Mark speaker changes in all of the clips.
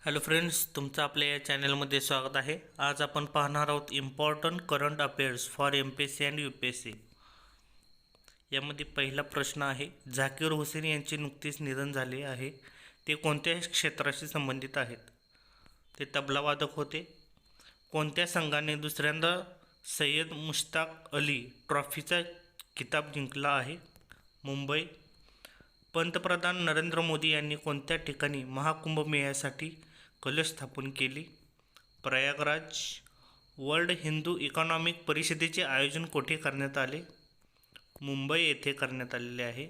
Speaker 1: Hello friends, तुमचं आपल्या या चॅनलमध्ये स्वागत आहे. आज आपण पाहणार आहोत important current affairs for MPSC and UPSC. यामध्ये पहिला प्रश्न आहे, झाकीर हुसेन यांचे नुकतेच निधन झाले आहे. ते कोणत्या क्षेत्राशी संबंधित आहेत? ते तबलावादक होते. कोणत्या संघाने दुसऱ्यांदा सय्यद मुश्ताक अली ट्रॉफीचा किताब जिंकला आहे? मुंबई. पंतप्रधान नरेंद्र मोदी यांनी कोणत्या ठिकाणी महाकुंभमेळ्यासाठी कलश स्थापन केली? प्रयागराज. वर्ल्ड हिंदू इकॉनॉमिक परिषदेचे आयोजन कोठे करण्यात आले? मुंबई येथे करण्यात आलेले आहे.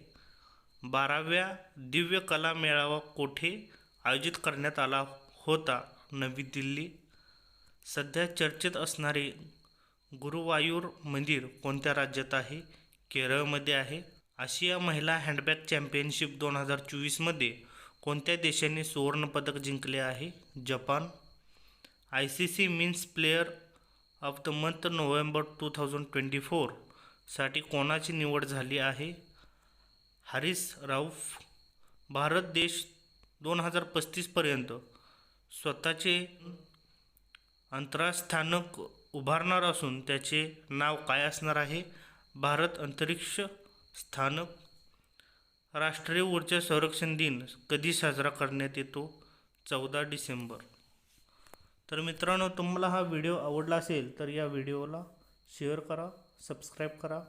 Speaker 1: 12व्या दिव्य कला मेळावा कोठे आयोजित करण्यात आला होता? नवी दिल्ली. सध्या चर्चेत असणारे गुरुवायूर मंदिर कोणत्या राज्यात आहे? केरळमध्ये आहे. आशिया महिला हँडबॅग चॅम्पियनशिप 2024मध्ये कोणत्या देशाने सुवर्णपदक जिंकले आहे? Japan. ICC means player of the month November 2024 साठी कोणाची निवड झाली आहे? हारिस राऊफ. भारत देश 2035पर्यंत स्वतःचे अंतराळ स्थानक उभारणार असून त्याचे नाव काय असणार आहे? भारत अंतरिक्ष स्थानक. राष्ट्रीय ऊर्जा संरक्षण दिन कधी साजरा करण्यात येतो? 14 डिसेंबर. तर मित्रांनो, तुम्हाला हा व्हिडिओ आवडला असेल तर या व्हिडिओला शेअर करा, सबस्क्राईब करा.